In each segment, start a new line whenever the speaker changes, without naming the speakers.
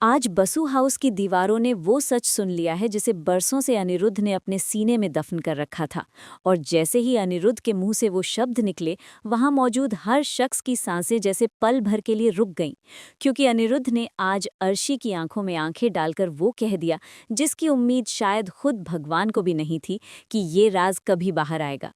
आज बसु हाउस की दीवारों ने वो सच सुन लिया है जिसे बरसों से अनिरुद्ध ने अपने सीने में दफन कर रखा था। और जैसे ही अनिरुद्ध के मुंह से वो शब्द निकले, वहां मौजूद हर शख्स की सांसें जैसे पल भर के लिए रुक गईं, क्योंकि अनिरुद्ध ने आज अर्शी की आंखों में आंखें डालकर वो कह दिया जिसकी उम्मीद शायद खुद भगवान को भी नहीं थी कि ये राज कभी बाहर आएगा।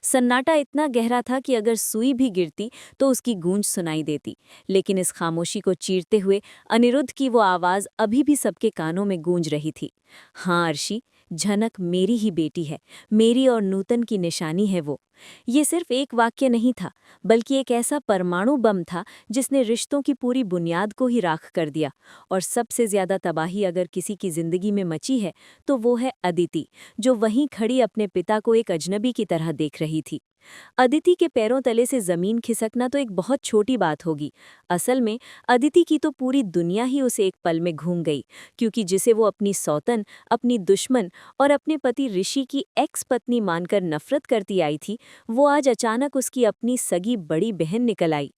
सन्नाटा इतना गहरा था कि अगर सुई भी गिरती तो उसकी गूंज सुनाई देती, लेकिन इस खामोशी को चीरते हुए अनिरुद्ध की वो आवाज अभी भी सबके कानों में गूंज रही थी। हाँ अर्शी, झनक मेरी ही बेटी है, मेरी और नूतन की निशानी है वो। ये सिर्फ एक वाक्य नहीं था, बल्कि एक ऐसा परमाणु बम था जिसने रिश्तों की पूरी बुनियाद को ही राख कर दिया। और सबसे ज्यादा तबाही अगर किसी की जिंदगी में मची है तो वो है अदिति, जो वहीं खड़ी अपने पिता को एक अजनबी की तरह देख रही थी। अदिति के पैरों तले से जमीन खिसकना तो एक बहुत छोटी बात होगी। असल में अदिति की तो पूरी दुनिया ही उसे एक पल में घूम गई, क्योंकि जिसे वो अपनी सौतन, अपनी दुश्मन और अपने पति ऋषि की एक्स पत्नी मानकर नफरत करती आई थी, वो आज अचानक उसकी अपनी सगी बड़ी बहन निकल आई।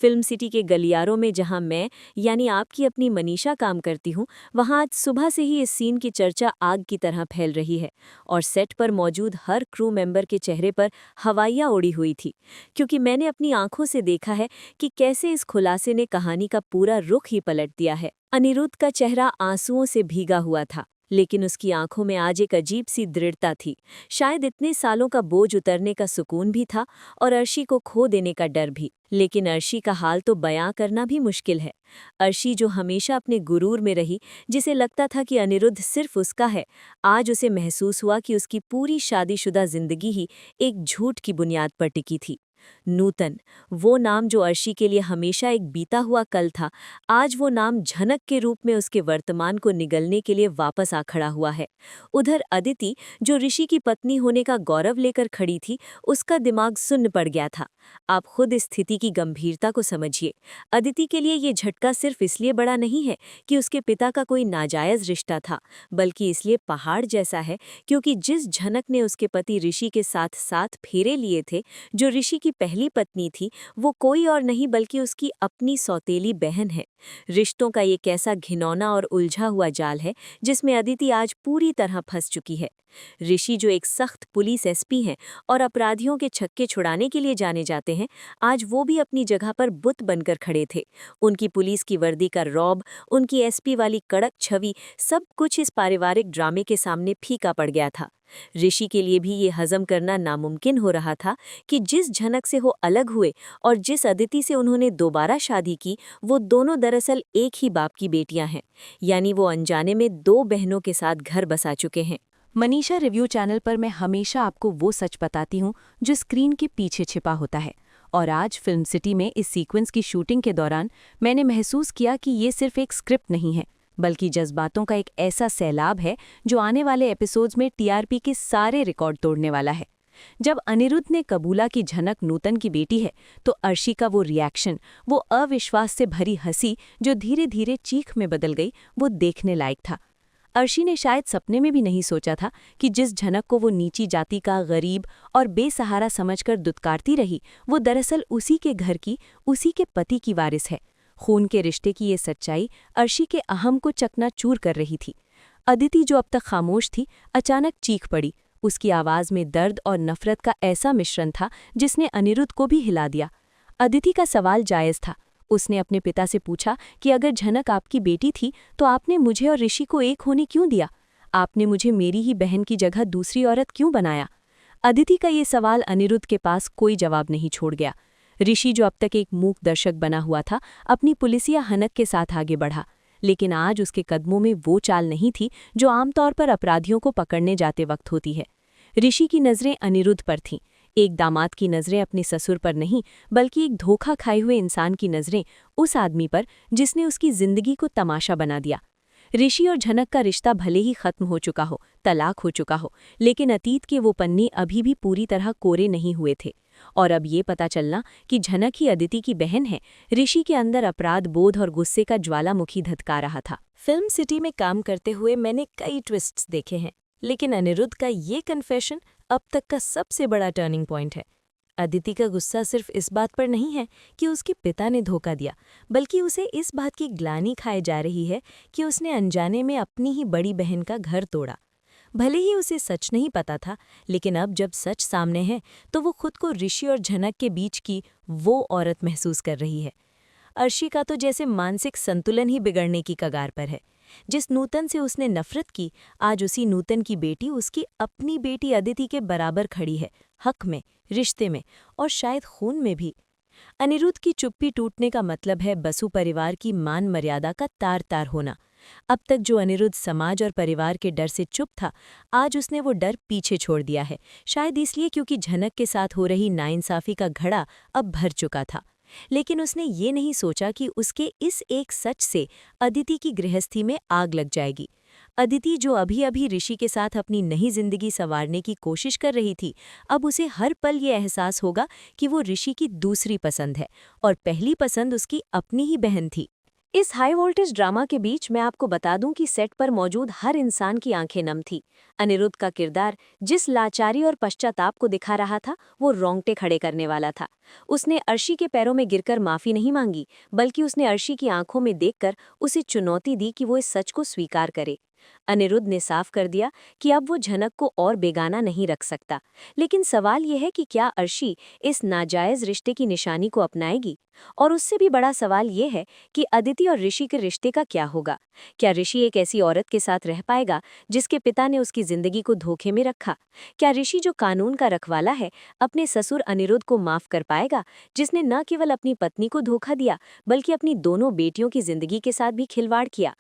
फिल्म सिटी के गलियारों में जहां मैं यानी आपकी अपनी मनीषा काम करती हूं, वहां आज सुबह से ही इस सीन की चर्चा आग की तरह फैल रही है। और सेट पर मौजूद हर क्रू मेंबर के चेहरे पर हवाइयाँ उड़ी हुई थी, क्योंकि मैंने अपनी आंखों से देखा है कि कैसे इस खुलासे ने कहानी का पूरा रुख ही पलट दिया है। अनिरुद्ध का चेहरा आंसुओं से भीगा हुआ था, लेकिन उसकी आंखों में आज एक अजीब सी दृढ़ता थी। शायद इतने सालों का बोझ उतरने का सुकून भी था और अर्शी को खो देने का डर भी। लेकिन अर्शी का हाल तो बयां करना भी मुश्किल है। अर्शी जो हमेशा अपने गुरूर में रही, जिसे लगता था कि अनिरुद्ध सिर्फ उसका है, आज उसे महसूस हुआ कि उसकी पूरी शादीशुदा जिंदगी ही एक झूठ की बुनियाद पर टिकी थी। नूतन, वो नाम जो अर्शी के लिए हमेशा एक बीता हुआ कल था, आज वो नाम झनक के रूप में उसके वर्तमान को निगलने के लिए वापस आ खड़ा हुआ है। उधर अदिति, जो ऋषि की पत्नी होने का गौरव लेकर खड़ी थी, उसका दिमाग सुन्न पड़ गया था। आप खुद इस स्थिति की गंभीरता को समझिए। अदिति के लिए ये झटका सिर्फ इसलिए बड़ा नहीं है कि उसके पिता का कोई नाजायज रिश्ता था, बल्कि इसलिए पहाड़ जैसा है क्योंकि जिस झनक ने उसके पति ऋषि के साथ साथ फेरे लिए थे, जो ऋषि की पहली पत्नी थी, वो कोई और नहीं बल्कि उसकी अपनी सौतेली बहन है। रिश्तों का ये कैसा घिनौना और उलझा हुआ जाल है जिसमें अदिति आज पूरी तरह फंस चुकी है। ऋषि, जो एक सख्त पुलिस एसपी हैं और अपराधियों के छक्के छुड़ाने के लिए जाने जाते हैं, आज वो भी अपनी जगह पर बुत बनकर खड़े थे। उनकी पुलिस की वर्दी का रौब, उनकी एसपी वाली कड़क छवि, सब कुछ इस पारिवारिक ड्रामे के सामने फीका पड़ गया था। ऋषि के लिए भी ये हजम करना नामुमकिन हो रहा था कि जिस झनक से वो अलग हुए और जिस अदिति से उन्होंने दोबारा शादी की, वो दोनों दरअसल एक ही बाप की बेटियां हैं। यानी वो अनजाने में दो बहनों के साथ घर बसा चुके हैं।
मनीषा रिव्यू चैनल पर मैं हमेशा आपको वो सच बताती हूँ जो स्क्रीन के पीछे छिपा होता है। और आज फिल्म सिटी में इस सीक्वेंस की शूटिंग के दौरान मैंने महसूस किया कि ये सिर्फ एक स्क्रिप्ट नहीं है, बल्कि जज्बातों का एक ऐसा सैलाब है जो आने वाले एपिसोड्स में टीआरपी के सारे रिकॉर्ड तोड़ने वाला है। जब अनिरुद्ध ने कबूला कि झनक नूतन की बेटी है, तो अर्शी का वो रिएक्शन, वो अविश्वास से भरी हंसी जो धीरे धीरे चीख में बदल गई, वो देखने लायक था। अर्शी ने शायद सपने में भी नहीं सोचा था कि जिस झनक को वो नीची जाति का गरीब और बेसहारा समझकर दुत्कारती रही, वो दरअसल उसी के घर की, उसी के पति की वारिस है। खून के रिश्ते की ये सच्चाई अर्शी के अहम को चकनाचूर कर रही थी। अदिति, जो अब तक खामोश थी, अचानक चीख पड़ी। उसकी आवाज में दर्द और नफरत का ऐसा मिश्रण था जिसने अनिरुद्ध को भी हिला दिया। अदिति का सवाल जायज था। उसने अपने पिता से पूछा कि अगर झनक आपकी बेटी थी तो आपने मुझे और ऋषि को एक होने क्यों दिया? आपने मुझे मेरी ही बहन की जगह दूसरी औरत क्यों बनाया? अदिति का ये सवाल अनिरुद्ध के पास कोई जवाब नहीं छोड़ गया। ऋषि, जो अब तक एक मूक दर्शक बना हुआ था, अपनी पुलिसिया हनक के साथ आगे बढ़ा, लेकिन आज उसके कदमों में वो चाल नहीं थी जो आमतौर पर अपराधियों को पकड़ने जाते वक्त होती है। ऋषि की नज़रें अनिरुद्ध पर थीं, एक दामाद की नज़रें अपने ससुर पर नहीं, बल्कि एक धोखा खाए हुए इंसान की नज़रें उस आदमी पर जिसने उसकी जिंदगी को तमाशा बना दिया। ऋषि और झनक का रिश्ता भले ही खत्म हो चुका हो, तलाक हो चुका हो, लेकिन अतीत के वो पन्ने अभी भी पूरी तरह कोरे नहीं हुए थे। और अब ये पता चलना कि झनक ही अदिति की बहन है, ऋषि के अंदर अपराध बोध और गुस्से का ज्वालामुखी धधका रहा था। फिल्म सिटी में काम करते हुए मैंने कई ट्विस्ट्स देखे हैं, लेकिन अनिरुद्ध का ये कन्फेशन अब तक का सबसे बड़ा टर्निंग पॉइंट है। अदिति का गुस्सा सिर्फ इस बात पर नहीं है कि उसके पिता ने धोखा दिया, बल्कि उसे इस बात की ग्लानि खाए जा रही है कि उसने अनजाने में अपनी ही बड़ी बहन का घर तोड़ा। भले ही उसे सच नहीं पता था, लेकिन अब जब सच सामने है तो वो खुद को ऋषि और झनक के बीच की वो औरत महसूस कर रही है। अर्शी का तो जैसे मानसिक संतुलन ही बिगड़ने की कगार पर है। जिस नूतन से उसने नफरत की, आज उसी नूतन की बेटी उसकी अपनी बेटी अदिति के बराबर खड़ी है, हक में, रिश्ते में और शायद खून में भी। अनिरुद्ध की चुप्पी टूटने का मतलब है बसु परिवार की मान मर्यादा का तार तार होना। अब तक जो अनिरुद्ध समाज और परिवार के डर से चुप था, आज उसने वो डर पीछे छोड़ दिया है, शायद इसलिए क्योंकि झनक के साथ हो रही नाइंसाफी का घड़ा अब भर चुका था। लेकिन उसने ये नहीं सोचा कि उसके इस एक सच से अदिति की गृहस्थी में आग लग जाएगी। अदिति जो अभी अभी ऋषि के साथ अपनी नई जिंदगी संवारने की कोशिश कर रही थी, अब उसे हर पल ये एहसास होगा कि वो ऋषि की दूसरी पसंद है और पहली पसंद उसकी अपनी ही बहन थी। इस हाई वोल्टेज ड्रामा के बीच मैं आपको बता दूं कि सेट पर मौजूद हर इंसान की आंखें नम थी। अनिरुद्ध का किरदार जिस लाचारी और पश्चाताप को दिखा रहा था, वो रोंगटे खड़े करने वाला था। उसने अर्शी के पैरों में गिरकर माफी नहीं मांगी, बल्कि उसने अर्शी की आंखों में देखकर उसे चुनौती दी कि वो इस सच को स्वीकार करे। अनिरुद्ध ने साफ कर दिया कि अब वो झनक को और बेगाना नहीं रख सकता। लेकिन सवाल यह है कि क्या अर्शी इस नाजायज रिश्ते की निशानी को अपनाएगी? और उससे भी बड़ा सवाल ये है कि अदिति और ऋषि के रिश्ते का क्या होगा? क्या ऋषि एक ऐसी औरत के साथ रह पाएगा जिसके पिता ने उसकी जिंदगी को धोखे में रखा? क्या ऋषि जो कानून का रखवाला है, अपने ससुर अनिरुद्ध को माफ कर पाएगा, जिसने न केवल अपनी पत्नी को धोखा दिया बल्कि अपनी दोनों बेटियों की जिंदगी के साथ भी खिलवाड़ किया?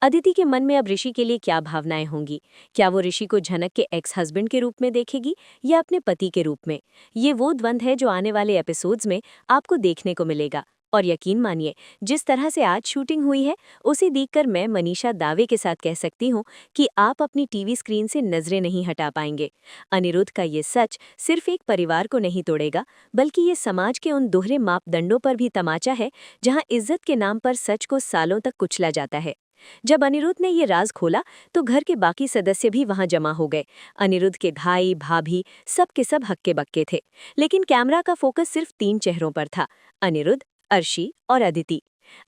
अदिति के मन में अब ऋषि के लिए क्या भावनाएं होंगी? क्या वो ऋषि को झनक के एक्स हस्बैंड के रूप में देखेगी या अपने पति के रूप में? ये वो द्वंद्व है जो आने वाले एपिसोड्स में आपको देखने को मिलेगा। और यकीन मानिए, जिस तरह से आज शूटिंग हुई है, उसे देखकर मैं मनीषा दावे के साथ कह सकती हूँ कि आप अपनी टीवी स्क्रीन से नजरें नहीं हटा पाएंगे। अनिरुद्ध का ये सच सिर्फ एक परिवार को नहीं तोड़ेगा, बल्कि ये समाज के उन दोहरे मापदंडों पर भी तमाचा है जहाँ इज्जत के नाम पर सच को सालों तक कुचला जाता है। जब अनिरुद्ध ने ये राज खोला तो घर के बाकी सदस्य भी वहां जमा हो गए। अनिरुद्ध के भाई भाभी सब के सब हक्के बक्के थे, लेकिन कैमरा का फोकस सिर्फ 3 चेहरों पर था: अनिरुद्ध, अर्शी और अदिति।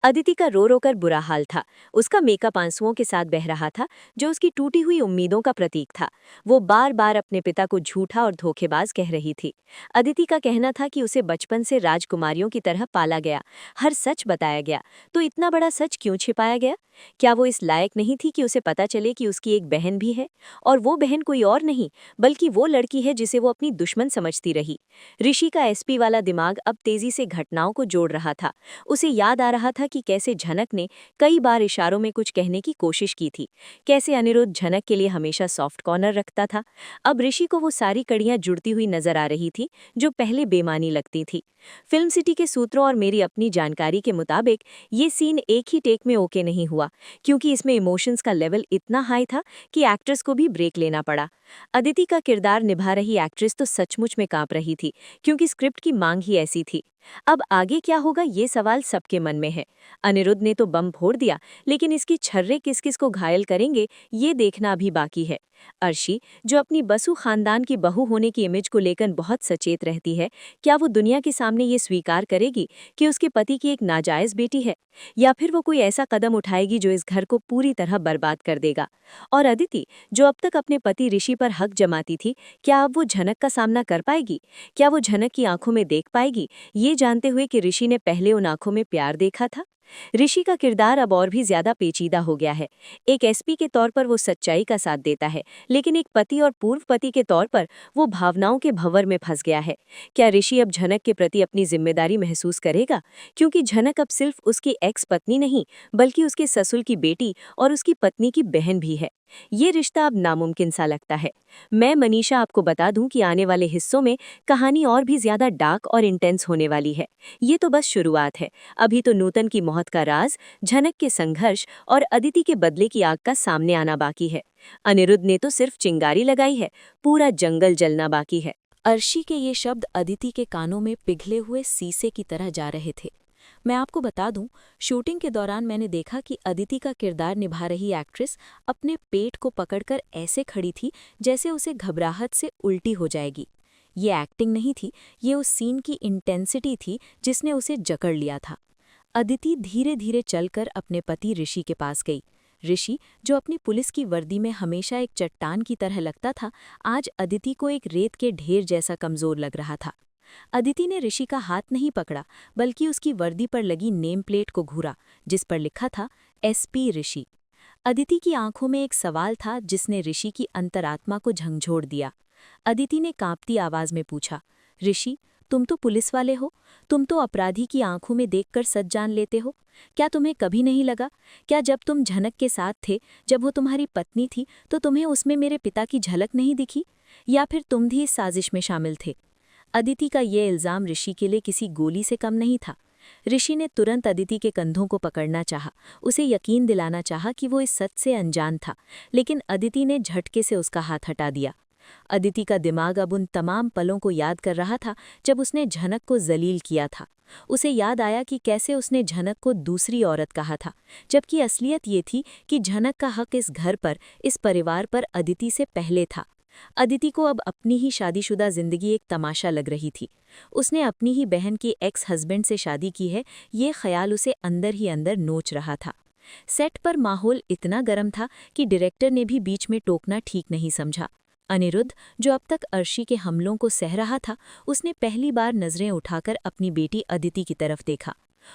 अदिति का रो रो कर बुरा हाल था। उसका मेकअप आंसुओं के साथ बह रहा था, जो उसकी टूटी हुई उम्मीदों का प्रतीक था। वो बार बार अपने पिता को झूठा और धोखेबाज कह रही थी। अदिति का कहना था कि उसे बचपन से राजकुमारियों की तरह पाला गया, हर सच बताया गया, तो इतना बड़ा सच क्यों छिपाया गया? क्या वो इस लायक नहीं थी कि उसे पता चले कि उसकी एक बहन भी है, और वो बहन कोई और नहीं बल्कि वो लड़की है जिसे वो अपनी दुश्मन समझती रही। ऋषि का एसपी वाला दिमाग अब तेजी से घटनाओं को जोड़ रहा था। उसे याद आ रहा था कि कैसे झनक ने कई बार इशारों में कुछ कहने की कोशिश की थी, कैसे अनिरुद्ध झनक के लिए हमेशा सॉफ्ट कॉर्नर रखता था। अब ऋषि को वो सारी कड़ियां जुड़ती हुई नजर आ रही थी जो पहले बेमानी लगती थी। फिल्म सिटी के सूत्रों और मेरी अपनी जानकारी के मुताबिक ये सीन एक ही टेक में ओके नहीं हुआ, क्योंकि इसमें इमोशंस का लेवल इतना हाई था कि एक्ट्रेस को भी ब्रेक लेना पड़ा। अदिति का किरदार निभा रही एक्ट्रेस तो सचमुच में कांप रही थी, क्योंकि स्क्रिप्ट की मांग ही ऐसी थी। अब आगे क्या होगा, ये सवाल सबके मन में है। अनिरुद्ध ने तो बम फोड़ दिया, लेकिन इसकी छर्रे किस किस को घायल करेंगे, ये देखना भी बाकी है। अर्शी, जो अपनी बसु खानदान की बहू होने की इमेज को लेकर बहुत सचेत रहती है, क्या वो दुनिया के सामने ये स्वीकार करेगी कि उसके पति की एक नाजायज बेटी है, या फिर वो कोई ऐसा कदम उठाएगी जो इस घर को पूरी तरह बर्बाद कर देगा? और अदिति, जो अब तक अपने पति ऋषि पर हक जमाती थी, क्या अब वो झनक का सामना कर पाएगी? क्या वो झनक की आंखों में देख पाएगी, ये जानते हुए कि ऋषि ने पहले उन आंखों में प्यार देखा था? ऋषि का किरदार अब और भी ज्यादा पेचीदा हो गया है। एक एसपी के तौर पर वो सच्चाई का साथ देता है, लेकिन एक पति और पूर्व पति के तौर पर वो भावनाओं के भंवर में फंस गया है। क्या ऋषि अब झनक के प्रति अपनी जिम्मेदारी महसूस करेगा? क्योंकि झनक अब सिर्फ उसकी एक्स पत्नी नहीं, बल्कि उसके ससुर की बेटी और उसकी पत्नी की बहन भी है। ये रिश्ता अब नामुमकिन सा लगता है। मैं मनीषा आपको बता दूं कि आने वाले हिस्सों में कहानी और भी ज्यादा डार्क और इंटेंस होने वाली है। ये तो बस शुरुआत है। अभी तो नूतन की मौत का राज, झनक के संघर्ष और अदिति के बदले की आग का सामने आना बाकी है। अनिरुद्ध ने तो सिर्फ चिंगारी लगाई है, पूरा जंगल जलना बाकी है। अर्शी के ये शब्द अदिति के कानों में पिघले हुए शीशे की तरह जा रहे थे। मैं आपको बता दूं, शूटिंग के दौरान मैंने देखा कि अदिति का किरदार निभा रही एक्ट्रेस अपने पेट को पकड़कर ऐसे खड़ी थी जैसे उसे घबराहट से उल्टी हो जाएगी।
ये एक्टिंग नहीं थी, ये उस सीन की इंटेंसिटी थी जिसने उसे जकड़ लिया था। अदिति धीरे धीरे चलकर अपने पति ऋषि के पास गई। ऋषि, जो अपनी पुलिस की वर्दी में हमेशा एक चट्टान की तरह लगता था, आज अदिति को एक रेत के ढेर जैसा कमजोर लग रहा था। अदिति ने ऋषि का हाथ नहीं पकड़ा, बल्कि उसकी वर्दी पर लगी नेम प्लेट को घूरा, जिस पर लिखा था एसपी ऋषि। अदिति की आंखों में एक सवाल था जिसने ऋषि की अंतरात्मा को झंझोड़ दिया। अदिति ने कांपती आवाज में पूछा, ऋषि, तुम तो पुलिस वाले हो, तुम तो अपराधी की आंखों में देखकर सच जान लेते हो। क्या तुम्हें कभी नहीं लगा, क्या जब तुम झनक के साथ थे, जब वो तुम्हारी पत्नी थी, तो तुम्हें उसमें मेरे पिता की झलक नहीं दिखी? या फिर तुम भी इस साजिश में शामिल थे? अदिति का ये इल्जाम ऋषि के लिए किसी गोली से कम नहीं था। ऋषि ने तुरंत अदिति के कंधों को पकड़ना चाहा, उसे यकीन दिलाना चाहा कि वो इस सच से अनजान था, लेकिन अदिति ने झटके से उसका हाथ हटा दिया। अदिति का दिमाग अब उन तमाम पलों को याद कर रहा था जब उसने झनक को जलील किया था। उसे याद आया कि कैसे उसने झनक को दूसरी औरत कहा था, जबकि असलियत ये थी कि झनक का हक इस घर पर, इस परिवार पर अदिति से पहले था। अदिति को अब अपनी ही शादीशुदा जिंदगी एक तमाशा लग रही थी। उसने अपनी ही बहन के एक्स हस्बैंड से शादी की है, ये ख्याल उसे अंदर ही अंदर नोच रहा था। सेट पर माहौल इतना गर्म था कि डायरेक्टर ने भी बीच में टोकना ठीक नहीं समझा। अनिरुद्ध, जो अब तक अर्शी के हमलों को सह रहा था, उसने पहली बार नजरें उठाकर अपनी बेटी अदिति की तरफ देखा।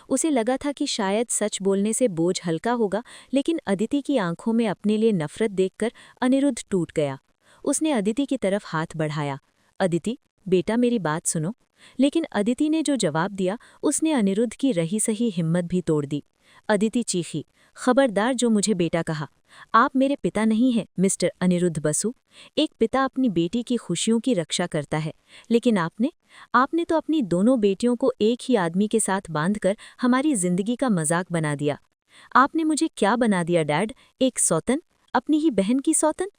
उसे लगा था कि शायद सच बोलने से बोझ हल्का होगा, लेकिन अदिति की आंखों में अपने लिए नफरत देखकर अनिरुद्ध टूट गया। उसने अदिति की तरफ हाथ बढ़ाया। अदिति, बेटा, मेरी बात सुनो। लेकिन अदिति ने जो जवाब दिया, उसने अनिरुद्ध की रही सही हिम्मत भी तोड़ दी। अदिति चीखी, खबरदार जो मुझे बेटा कहा। आप मेरे पिता नहीं हैं, मिस्टर अनिरुद्ध बसु। एक पिता अपनी बेटी की खुशियों की रक्षा करता है, लेकिन आपने तो अपनी दोनों बेटियों को एक ही आदमी के साथ बांधकर हमारी जिंदगी का मजाक बना दिया। आपने मुझे क्या बना दिया डैड, एक सौतन, अपनी ही बहन की सौतन?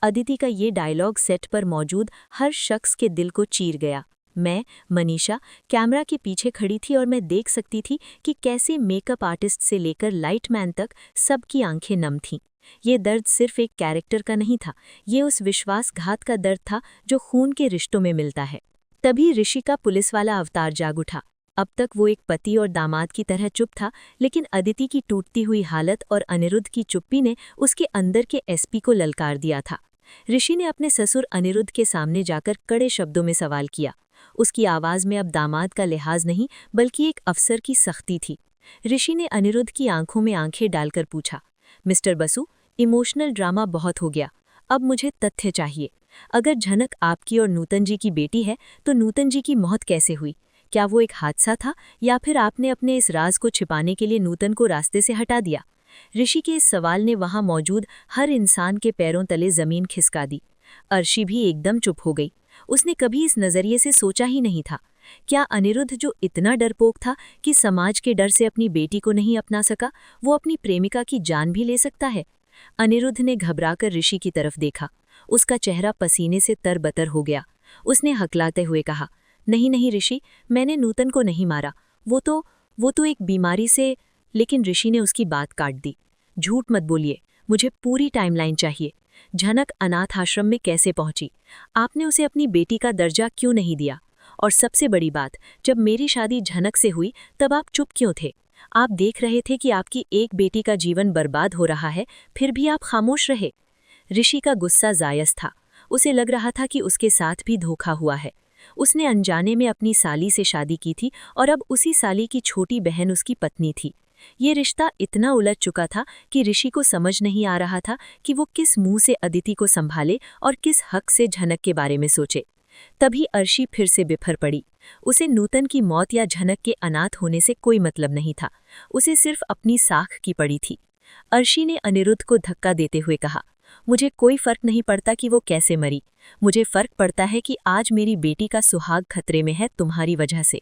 अदिति का ये डायलॉग सेट पर मौजूद हर शख्स के दिल को चीर गया। मैं, मनीषा, कैमरा के पीछे खड़ी थी और मैं देख सकती थी कि कैसे मेकअप आर्टिस्ट से लेकर लाइटमैन तक सबकी आंखें नम थीं। ये दर्द सिर्फ एक कैरेक्टर का नहीं था, ये उस विश्वासघात का दर्द था जो खून के रिश्तों में मिलता है। तभी ऋषि का पुलिस वाला अवतार जाग उठा। अब तक वो एक पति और दामाद की तरह चुप था, लेकिन अदिति की टूटती हुई हालत और अनिरुद्ध की चुप्पी ने उसके अंदर के एसपी को ललकार दिया था। ऋषि ने अपने ससुर अनिरुद्ध के सामने जाकर कड़े शब्दों में सवाल किया। उसकी आवाज में अब दामाद का लिहाज नहीं, बल्कि एक अफसर की सख्ती थी। ऋषि ने अनिरुद्ध की आंखों में आंखें डालकर पूछा, मिस्टर बसु, इमोशनल ड्रामा बहुत हो गया, अब मुझे तथ्य चाहिए। अगर झनक आपकी और नूतन जी की बेटी है, तो नूतन जी की मौत कैसे हुई? क्या वो एक हादसा था, या फिर आपने अपने इस राज को छिपाने के लिए नूतन को रास्ते से हटा दिया? ऋषि के इस सवाल ने वहां मौजूद हर इंसान के पैरों तले जमीन खिसका दी। अर्शी भी एकदम चुप हो गई। उसने कभी इस नजरिए से सोचा ही नहीं था। क्या अनिरुद्ध, जो इतना डरपोक था कि समाज के डर से अपनी बेटी को नहीं अपना सका, वो अपनी प्रेमिका की जान भी ले सकता है? अनिरुद्ध ने घबराकर ऋषि की तरफ देखा। उसका चेहरा पसीने से तरबतर हो गया। उसने हकलाते हुए कहा, नहीं नहीं ऋषि, मैंने नूतन को नहीं मारा, वो तो एक बीमारी से। लेकिन ऋषि ने उसकी बात काट दी। झूठ मत बोलिए, मुझे पूरी टाइमलाइन चाहिए। झनक अनाथ आश्रम में कैसे पहुंची? आपने उसे अपनी बेटी का दर्जा क्यों नहीं दिया? और सबसे बड़ी बात, जब मेरी शादी झनक से हुई तब आप चुप क्यों थे? आप देख रहे थे कि आपकी एक बेटी का जीवन बर्बाद हो रहा है, फिर भी आप खामोश रहे। ऋषि का गुस्सा जायज था। उसे लग रहा था कि उसके साथ भी धोखा हुआ है। उसने अनजाने में अपनी साली से शादी की थी और अब उसी साली की छोटी बहन उसकी पत्नी थी। ये रिश्ता इतना उलझ चुका था कि ऋषि को समझ नहीं आ रहा था कि वो किस मुंह से अदिति को संभाले और किस हक से झनक के बारे में सोचे। तभी अर्शी फिर से बिफर पड़ी। उसे नूतन की मौत या झनक के अनाथ होने से कोई मतलब नहीं था। उसे सिर्फ अपनी साख की पड़ी थी। अर्शी ने अनिरुद्ध को धक्का देते हुए कहा, मुझे कोई फर्क नहीं पड़ता कि वो कैसे मरी। मुझे फर्क पड़ता है कि आज मेरी बेटी का सुहाग खतरे में है तुम्हारी वजह से।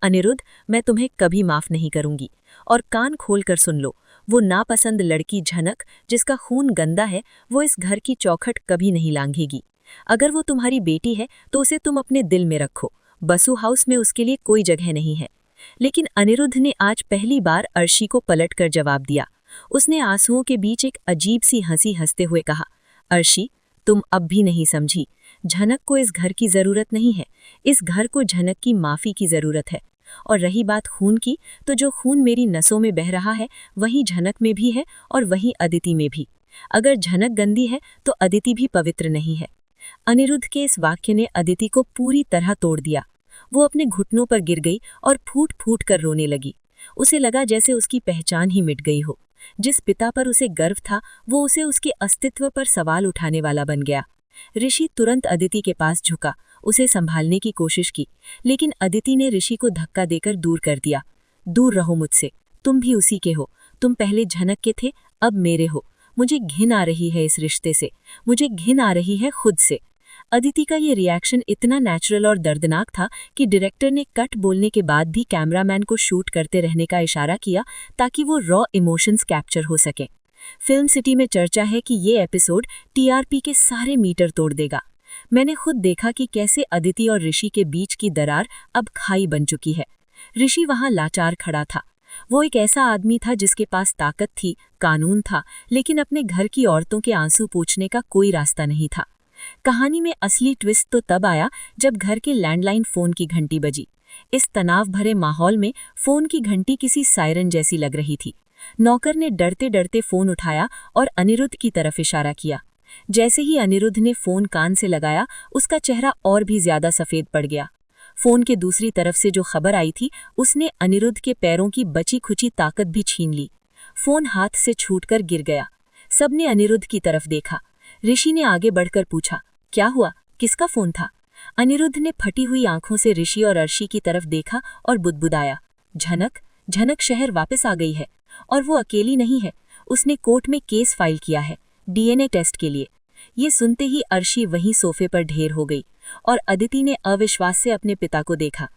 अनिरुद्ध, मैं तुम्हें कभी माफ नहीं करूंगी। और कान खोलकर सुन लो, वो नापसंद लड़की झनक, जिसका खून गंदा है, वो इस घर की चौखट कभी नहीं लांघेगी। अगर वो तुम्हारी बेटी है तो उसे तुम अपने दिल में रखो। बसु हाउस में उसके लिए कोई जगह नहीं है। लेकिन अनिरुद्ध ने आज पहली बार अर्शी को पलटकर जवाब दिया। उसने आंसुओं के बीच एक अजीब सी हंसी हंसते हुए कहा, अर्शी, तुम अब भी नहीं समझी।
झनक को इस घर की जरूरत नहीं है, इस घर को झनक की माफी की जरूरत है। और रही बात खून की, तो जो खून मेरी नसों में बह रहा है वही झनक में भी है और वही अदिति में भी। अगर झनक गंदी है तो अदिति भी पवित्र नहीं है। अनिरुद्ध के इस वाक्य ने अदिति को पूरी तरह तोड़ दिया। वो अपने घुटनों पर गिर गई और फूट फूट कर रोने लगी। उसे लगा जैसे उसकी पहचान ही मिट गई हो। जिस पिता पर उसे गर्व था वो उसे उसके अस्तित्व पर सवाल उठाने वाला बन गया। ऋषि तुरंत अदिति के पास झुका, उसे संभालने की कोशिश की, लेकिन अदिति ने ऋषि को धक्का देकर दूर कर दिया। दूर रहो मुझसे, तुम भी उसी के हो। तुम पहले झनक के थे, अब मेरे हो। मुझे घिन आ रही है इस रिश्ते से, मुझे घिन आ रही है खुद से। अदिति का ये रिएक्शन इतना नेचुरल और दर्दनाक था कि डायरेक्टर ने कट बोलने के बाद भी कैमरामैन को शूट करते रहने का इशारा किया ताकि वो रॉ इमोशंस कैप्चर हो सके। फिल्म सिटी में चर्चा है कि ये एपिसोड टीआरपी के सारे मीटर तोड़ देगा। मैंने खुद देखा कि कैसे अदिति और ऋषि के बीच की दरार अब खाई बन चुकी है। ऋषि वहां लाचार खड़ा था। वो एक ऐसा आदमी था जिसके पास ताकत थी, कानून था, लेकिन अपने घर की औरतों के आंसू पोंछने का कोई रास्ता नहीं था। कहानी में असली ट्विस्ट तो तब आया जब घर के लैंडलाइन फोन की घंटी बजी। इस तनाव भरे माहौल में फोन की घंटी किसी सायरन जैसी लग रही थी। नौकर ने डरते डरते फोन उठाया और अनिरुद्ध की तरफ इशारा किया। जैसे ही अनिरुद्ध ने फोन कान से लगाया, उसका चेहरा और भी ज्यादा सफेद पड़ गया। फोन के दूसरी तरफ से जो खबर आई थी उसने अनिरुद्ध के पैरों की बची खुची ताकत भी छीन ली। फोन हाथ से छूटकर गिर गया। सबने अनिरुद्ध की तरफ देखा। ऋषि ने आगे बढ़कर पूछा, क्या हुआ, किसका फोन था? अनिरुद्ध ने फटी हुई आंखों से ऋषि और अर्शी की तरफ देखा और बुदबुदाया, झनक शहर वापस आ गई है, और वो अकेली नहीं है। उसने कोर्ट में केस फाइल किया है, डीएनए टेस्ट के लिए। ये सुनते ही अर्शी वहीं सोफे पर ढेर हो गई और अदिति ने अविश्वास से अपने पिता को देखा।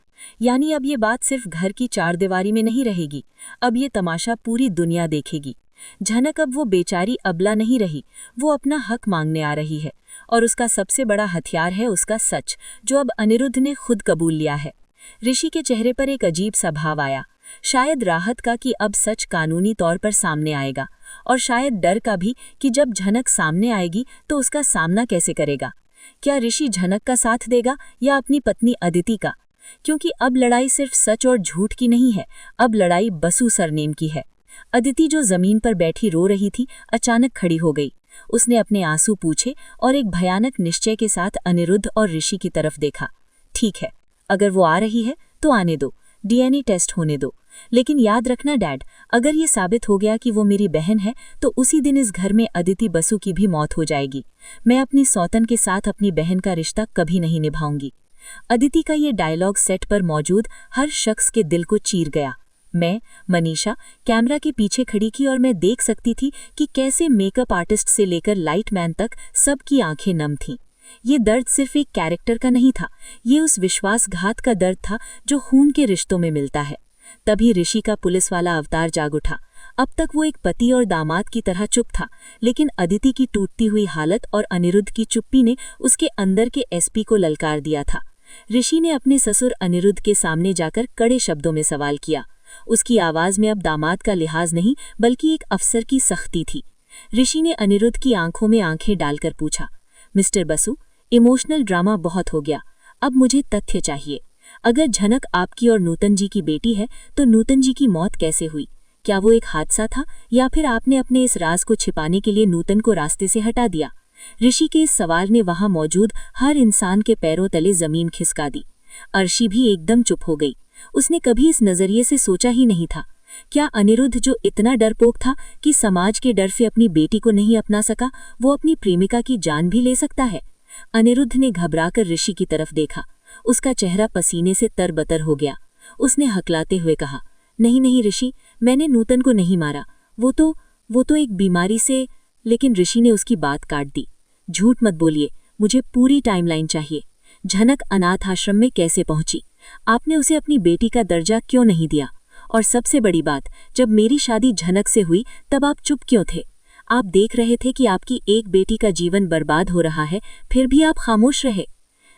यानी अब ये बात सिर्फ घर की चारदीवारी में नहीं रहेगी, अब ये तमाशा पूरी दुनिया देखेगी। झनक अब वो बेचारी अबला नहीं रही, वो अपना हक मांगने आ रही है, और उसका सबसे बड़ा हथियार है उसका सच, जो अब अनिरुद्ध ने खुद कबूल लिया है। ऋषि के चेहरे पर एक अजीब सा भाव आया, शायद राहत का कि अब सच कानूनी तौर पर सामने आएगा, और शायद डर का भी कि जब झनक सामने आएगी तो उसका सामना कैसे करेगा। क्या ऋषि झनक का साथ देगा या अपनी पत्नी अदिति का? क्योंकि अब लड़ाई सिर्फ सच और झूठ की नहीं है, अब लड़ाई बसु सरनेम की है। अदिति जो जमीन पर बैठी रो रही थी, अचानक खड़ी हो गई। उसने अपने आंसू पूछे और एक भयानक निश्चय के साथ अनिरुद्ध और ऋषि की तरफ देखा। ठीक है, अगर वो आ रही है तो आने दो, डीएनए टेस्ट होने दो, लेकिन याद रखना डैड, अगर ये साबित हो गया कि वो मेरी बहन है तो उसी दिन इस घर में अदिति बसु की भी मौत हो जाएगी। मैं अपनी सौतन के साथ अपनी बहन का रिश्ता कभी नहीं निभाऊंगी। अदिति का ये डायलॉग सेट पर मौजूद हर शख्स के दिल को चीर गया। मैं, मनीषा, कैमरा के पीछे खड़ी थी और मैं देख सकती थी कि कैसे मेकअप आर्टिस्ट से लेकर लाइट मैन तक सबकी आंखें नम थीं। ये दर्द सिर्फ एक कैरेक्टर का नहीं था, ये उस विश्वासघात का दर्द था जो खून के रिश्तों में मिलता है। तभी ऋषि का पुलिस वाला अवतार जाग उठा। अब तक वो एक पति और दामाद की तरह चुप था, लेकिन अदिति की टूटती हुई हालत और अनिरुद्ध की चुप्पी ने उसके अंदर के एसपी को ललकार दिया था। ऋषि ने अपने ससुर अनिरुद्ध के सामने जाकर कड़े शब्दों में सवाल किया। उसकी आवाज में अब दामाद का लिहाज नहीं बल्कि एक अफसर की सख्ती थी। ऋषि ने अनिरुद्ध की आंखों में आंखें डालकर पूछा, मिस्टर बसु, इमोशनल ड्रामा बहुत हो गया, अब मुझे तथ्य चाहिए। अगर झनक आपकी और नूतन जी की बेटी है तो नूतन जी की मौत कैसे हुई? क्या वो एक हादसा था या फिर आपने अपने इस राज को छिपाने के लिए नूतन को रास्ते से हटा दिया? ऋषि के इस सवाल ने वहां मौजूद हर इंसान के पैरों तले जमीन खिसका दी। अर्शी भी एकदम चुप हो गई। उसने कभी इस नजरिए से सोचा ही नहीं था। क्या अनिरुद्ध, जो इतना डरपोक था कि समाज के डर से अपनी बेटी को नहीं अपना सका, वो अपनी प्रेमिका की जान भी ले सकता है? अनिरुद्ध ने घबराकर ऋषि की तरफ देखा। उसका चेहरा पसीने से तरबतर हो गया। उसने हकलाते हुए कहा, नहीं नहीं ऋषि, मैंने नूतन को नहीं मारा, वो तो एक बीमारी से। लेकिन ऋषि ने उसकी बात काट दी। झूठ मत बोलिए, मुझे पूरी टाइमलाइन चाहिए। झनक अनाथ आश्रम में कैसे पहुंची? आपने उसे अपनी बेटी का दर्जा क्यों नहीं दिया? और सबसे बड़ी बात, जब मेरी शादी झनक से हुई तब आप चुप क्यों थे? आप देख रहे थे कि आपकी एक बेटी का जीवन बर्बाद हो रहा है, फिर भी आप खामोश रहे।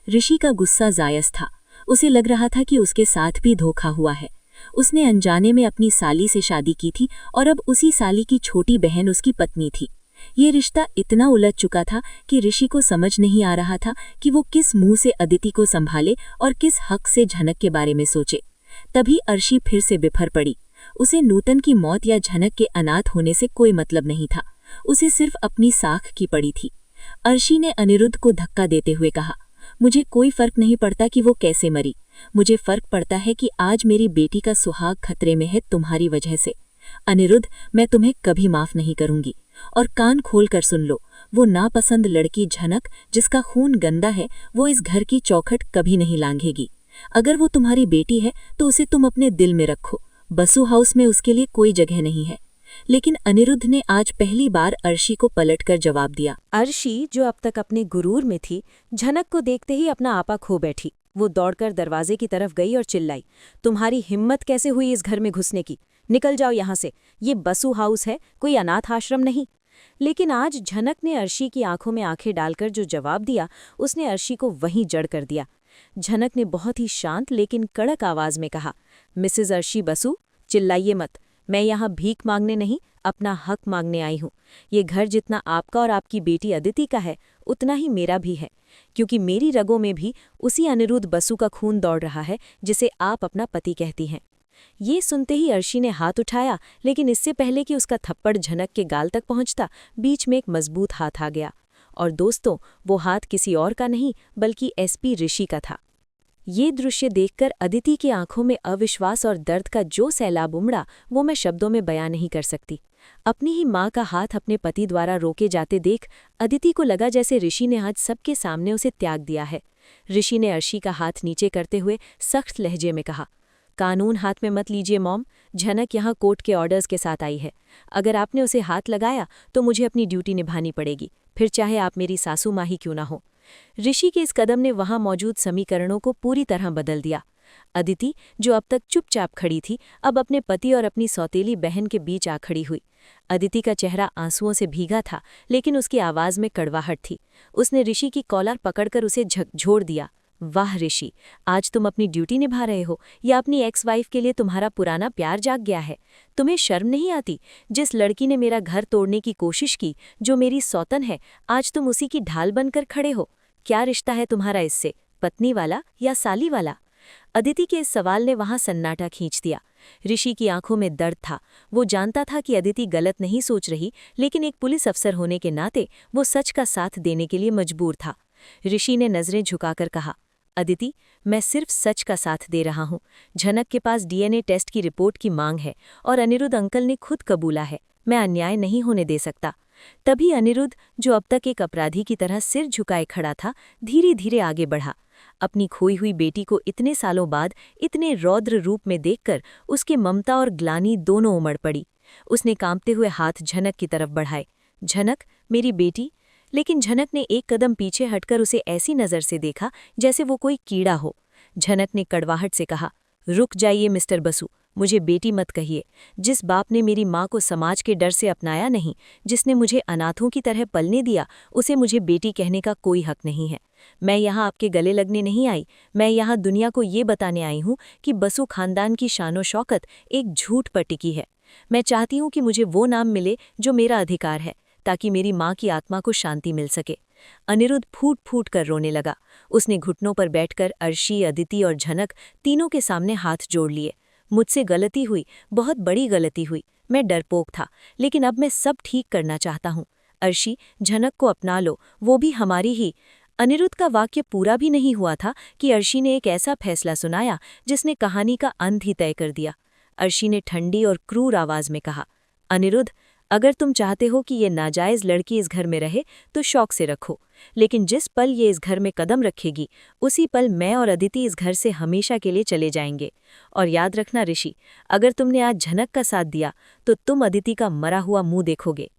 ऋषि का गुस्सा जायज था। उसे लग रहा था कि उसके साथ भी धोखा हुआ है। उसने अनजाने में अपनी साली से शादी की थी और अब उसी साली की छोटी बहन उसकी पत्नी थी। ये रिश्ता इतना उलझ चुका था कि ऋषि को समझ नहीं आ रहा था कि वो किस मुंह से अदिति को संभाले और किस हक से झनक के बारे में सोचे। तभी अर्शी फिर से बिफर पड़ी। उसे नूतन की मौत या झनक के अनाथ होने से कोई मतलब नहीं था, उसे सिर्फ अपनी साख की पड़ी थी। अर्शी ने अनिरुद्ध को धक्का देते हुए कहा, मुझे कोई फर्क नहीं पड़ता कि वो कैसे मरी, मुझे फर्क पड़ता है कि आज मेरी बेटी का सुहाग खतरे में है तुम्हारी वजह से। अनिरुद्ध, मैं तुम्हें कभी माफ नहीं करूंगी। और कान खोल कर सुन लो, वो नापसंद लड़की झनक, जिसका खून गंदा है, वो इस घर की चौखट कभी नहीं लांघेगी। अगर वो तुम्हारी बेटी है तो उसे तुम अपने दिल में रखो, बसु हाउस में उसके लिए कोई जगह नहीं है। लेकिन अनिरुद्ध ने आज पहली बार अर्शी को पलटकर जवाब दिया।
अर्शी, जो अब तक अपने गुरूर में थी, झनक को देखते ही अपना आपा खो बैठी। वो दौड़कर दरवाजे की तरफ गई और चिल्लाई, तुम्हारी हिम्मत कैसे हुई इस घर में घुसने की? निकल जाओ यहाँ से, ये बसु हाउस है, कोई अनाथ आश्रम नहीं। लेकिन आज झनक ने अर्शी की आंखों में आंखें डालकर जो जवाब दिया, उसने अर्शी को वहीं जड़ कर दिया। झनक ने बहुत ही शांत लेकिन कड़क आवाज में कहा, मिसेज अर्शी बसु, चिल्लाइए मत, मैं यहाँ भीख मांगने नहीं, अपना हक मांगने आई हूँ। ये घर जितना आपका और आपकी बेटी अदिति का है, उतना ही मेरा भी है, क्योंकि मेरी रगों में भी उसी अनिरुद्ध बसु का खून दौड़ रहा है जिसे आप अपना पति कहती हैं। ये सुनते ही अर्शी ने हाथ उठाया, लेकिन इससे पहले कि उसका थप्पड़ झनक के गाल तक पहुंचता, बीच में एक मजबूत हाथ आ गया। और दोस्तों, वो हाथ किसी और का नहीं बल्कि एसपी ऋषि का था। ये दृश्य देखकर अदिति की आंखों में अविश्वास और दर्द का जो सैलाब उमड़ा, वो मैं शब्दों में बयान नहीं कर सकती। अपनी ही माँ का हाथ अपने पति द्वारा रोके जाते देख अदिति को लगा जैसे ऋषि ने आज सबके सामने उसे त्याग दिया है। ऋषि ने अर्शी का हाथ नीचे करते हुए सख्त लहजे में कहा, कानून हाथ में मत लीजिए मॉम, झनक यहाँ कोर्ट के ऑर्डर्स के साथ आई है। अगर आपने उसे हाथ लगाया तो मुझे अपनी ड्यूटी निभानी पड़ेगी, फिर चाहे आप मेरी सासू माँ ही क्यों ना हो। ऋषि के इस कदम ने वहां मौजूद समीकरणों को पूरी तरह बदल दिया। अदिति, जो अब तक चुपचाप खड़ी थी, अब अपने पति और अपनी सौतेली बहन के बीच आ खड़ी हुई। अदिति का चेहरा आंसुओं से भीगा था, लेकिन उसकी आवाज में कड़वाहट थी। उसने ऋषि की कॉलर पकड़कर उसे झकझोर दिया। वाह ऋषि, आज तुम अपनी ड्यूटी निभा रहे हो या अपनी एक्स वाइफ के लिए तुम्हारा पुराना प्यार जाग गया है? तुम्हें शर्म नहीं आती? जिस लड़की ने मेरा घर तोड़ने की कोशिश की, जो मेरी सौतन है, आज तुम उसी की ढाल बनकर खड़े हो। क्या रिश्ता है तुम्हारा इससे, पत्नी वाला या साली वाला? अदिति के इस सवाल ने वहां सन्नाटा खींच दिया। ऋषि की आंखों में दर्द था। वो जानता था कि अदिति गलत नहीं सोच रही, लेकिन एक पुलिस अफसर होने के नाते वो सच का साथ देने के लिए मजबूर था। ऋषि ने नजरें झुकाकर कहा, अदिति, मैं सिर्फ सच का साथ दे रहा हूँ। झनक के पास डीएनए टेस्ट की रिपोर्ट की मांग है और अनिरुद्ध अंकल ने खुद कबूला है। मैं अन्याय नहीं होने दे सकता। तभी अनिरुद्ध, जो अब तक एक अपराधी की तरह सिर झुकाए खड़ा था, धीरे धीरे आगे बढ़ा। अपनी खोई हुई बेटी को इतने सालों बाद इतने रौद्र रूप में देखकर उसके ममता और ग्लानि दोनों उमड़ पड़ी। उसने कांपते हुए हाथ झनक की तरफ बढ़ाए। झनक, मेरी बेटी। लेकिन झनक ने एक कदम पीछे हटकर उसे ऐसी नज़र से देखा जैसे वो कोई कीड़ा हो। झनक ने कड़वाहट से कहा, रुक जाइए मिस्टर बसु, मुझे बेटी मत कहिए। जिस बाप ने मेरी माँ को समाज के डर से अपनाया नहीं, जिसने मुझे अनाथों की तरह पलने दिया, उसे मुझे बेटी कहने का कोई हक नहीं है। मैं यहाँ आपके गले लगने नहीं आई, मैं यहाँ दुनिया को ये बताने आई हूँ कि बसु खानदान की शानो शौकत एक झूठ पर टिकी है। मैं चाहती हूँ कि मुझे वो नाम मिले जो मेरा अधिकार है, ताकि मेरी माँ की आत्मा को शांति मिल सके। अनिरुद्ध फूट फूट कर रोने लगा। उसने घुटनों पर बैठकर अर्शी, अदिति और झनक तीनों के सामने हाथ जोड़ लिए। मुझसे गलती हुई, बहुत बड़ी गलती हुई। मैं डरपोक था, लेकिन अब मैं सब ठीक करना चाहता हूँ। अर्शी, झनक को अपना लो, वो भी हमारी ही। अनिरुद्ध का वाक्य पूरा भी नहीं हुआ था कि अर्शी ने एक ऐसा फैसला सुनाया जिसने कहानी का अंत ही तय कर दिया। अर्शी ने ठंडी और क्रूर आवाज में कहा, अनिरुद्ध, अगर तुम चाहते हो कि ये नाजायज लड़की इस घर में रहे तो शौक से रखो, लेकिन जिस पल ये इस घर में कदम रखेगी, उसी पल मैं और अदिति इस घर से हमेशा के लिए चले जाएंगे। और याद रखना ऋषि, अगर तुमने आज झनक का साथ दिया तो तुम अदिति का मरा हुआ मुंह देखोगे।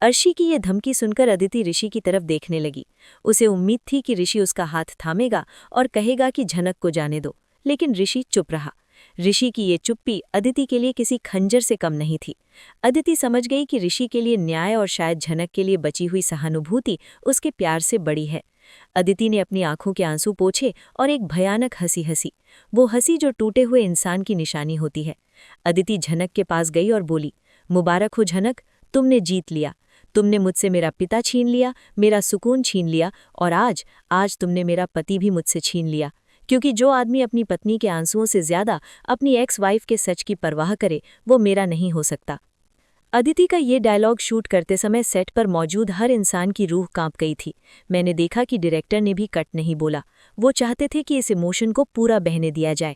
अर्शी की ये धमकी सुनकर अदिति ऋषि की तरफ देखने लगी। उसे उम्मीद थी कि ऋषि उसका हाथ थामेगा और कहेगा कि झनक को जाने दो, लेकिन ऋषि चुप रहा। ऋषि की ये चुप्पी अदिति के लिए किसी खंजर से कम नहीं थी। अदिति समझ गई कि ऋषि के लिए न्याय और शायद झनक के लिए बची हुई सहानुभूति उसके प्यार से बड़ी है। अदिति ने अपनी आंखों के आंसू पोंछे और एक भयानक हंसी हंसी, वो हंसी जो टूटे हुए इंसान की निशानी होती है। अदिति झनक के पास गई और बोली, मुबारक हो झनक, तुमने जीत लिया।
तुमने मुझसे मेरा पिता छीन लिया, मेरा सुकून छीन लिया, और आज तुमने मेरा पति भी मुझसे छीन लिया। क्योंकि जो आदमी अपनी पत्नी के आंसुओं से ज्यादा अपनी एक्स वाइफ के सच की परवाह करे, वो मेरा नहीं हो सकता। अदिति का ये डायलॉग शूट करते समय सेट पर मौजूद हर इंसान की रूह कांप गई थी। मैंने देखा कि डायरेक्टर ने भी कट नहीं बोला। वो चाहते थे कि इस इमोशन को पूरा बहने दिया जाए।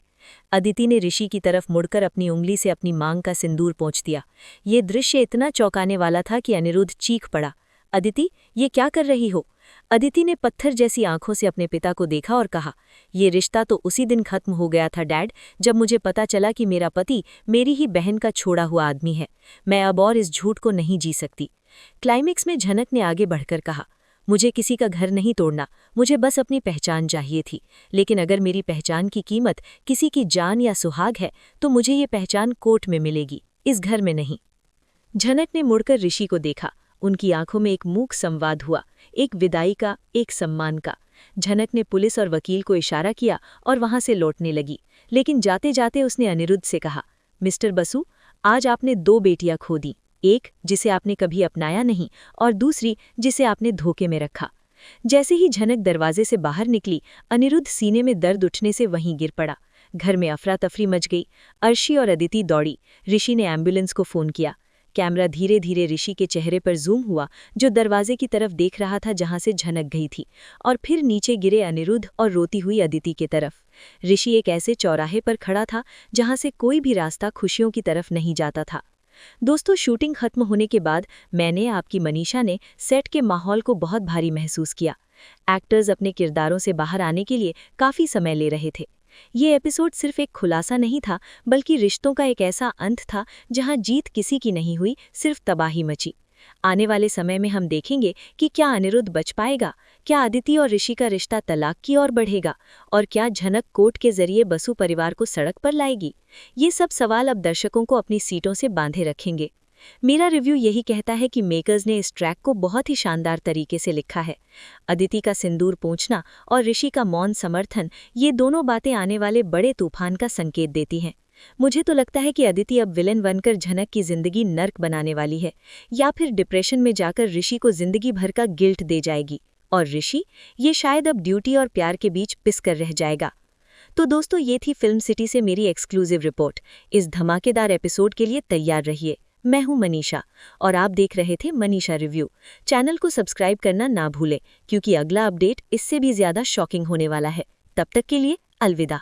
अदिति ने ऋषि की तरफ मुड़कर अपनी उंगली से अपनी मांग का सिंदूर पोंछ दिया। ये दृश्य इतना चौंकाने वाला था कि अनिरुद्ध चीख पड़ा, अदिति, ये क्या कर रही हो? अदिति ने पत्थर जैसी आंखों से अपने पिता को देखा और कहा, ये रिश्ता तो उसी दिन खत्म हो गया था डैड, जब मुझे पता चला कि मेरा पति मेरी ही बहन का छोड़ा हुआ आदमी है। मैं अब और इस झूठ को नहीं जी सकती। क्लाइमेक्स में झनक ने आगे बढ़कर कहा, मुझे किसी का घर नहीं तोड़ना, मुझे बस अपनी पहचान चाहिए थी। लेकिन अगर मेरी पहचान की कीमत किसी की जान या सुहाग है, तो मुझे ये पहचान कोर्ट में मिलेगी, इस घर में नहीं। झनक ने मुड़कर ऋषि को देखा। उनकी आंखों में एक मूक संवाद हुआ, एक विदाई का, एक सम्मान का। झनक ने पुलिस और वकील को इशारा किया और वहां से लौटने लगी। लेकिन जाते जाते उसने अनिरुद्ध से कहा, मिस्टर बसु, आज आपने 2 बेटियां खो दी, एक जिसे आपने कभी अपनाया नहीं और दूसरी जिसे आपने धोखे में रखा। जैसे ही झनक दरवाजे से बाहर निकली, अनिरुद्ध सीने में दर्द उठने से वहीं गिर पड़ा। घर में अफरा तफरी मच गई। अर्शी और अदिति दौड़ी। ऋषि ने एम्बुलेंस को फोन किया। कैमरा धीरे धीरे ऋषि के चेहरे पर जूम हुआ, जो दरवाजे की तरफ देख रहा था जहां से झनक गई थी, और फिर नीचे गिरे अनिरुद्ध और रोती हुई अदिति की तरफ। ऋषि एक ऐसे चौराहे पर खड़ा था जहां से कोई भी रास्ता खुशियों की तरफ नहीं जाता था। दोस्तों, शूटिंग खत्म होने के बाद मैंने, आपकी मनीषा ने सेट के माहौल को बहुत भारी महसूस किया। एक्टर्स अपने किरदारों से बाहर आने के लिए काफी समय ले रहे थे। ये एपिसोड सिर्फ एक खुलासा नहीं था, बल्कि रिश्तों का एक ऐसा अंत था जहां जीत किसी की नहीं हुई, सिर्फ तबाही मची। आने वाले समय में हम देखेंगे कि क्या अनिरुद्ध बच पाएगा, क्या अदिति और ऋषि का रिश्ता तलाक की ओर बढ़ेगा, और क्या झनक कोर्ट के जरिए बसु परिवार को सड़क पर लाएगी। ये सब सवाल अब दर्शकों को अपनी सीटों से बांधे रखेंगे। मेरा रिव्यू यही कहता है कि मेकर्स ने इस ट्रैक को बहुत ही शानदार तरीके से लिखा है। अदिति का सिंदूर पोंछना और ऋषि का मौन समर्थन, ये दोनों बातें आने वाले बड़े तूफान का संकेत देती हैं। मुझे तो लगता है कि अदिति अब विलेन बनकर झनक की जिंदगी नर्क बनाने वाली है, या फिर डिप्रेशन में जाकर ऋषि को जिंदगी भर का गिल्ट दे जाएगी, और ऋषि, ये शायद अब ड्यूटी और प्यार के बीच पिस कर रह जाएगा। तो दोस्तों, ये थी फिल्म सिटी से मेरी एक्सक्लूसिव रिपोर्ट। इस धमाकेदार एपिसोड के लिए तैयार रहिए। मैं हूं मनीषा और आप देख रहे थे मनीषा रिव्यू। चैनल को सब्सक्राइब करना ना भूलें, क्योंकि अगला अपडेट इससे भी ज्यादा शॉकिंग होने वाला है। तब तक के लिए अलविदा।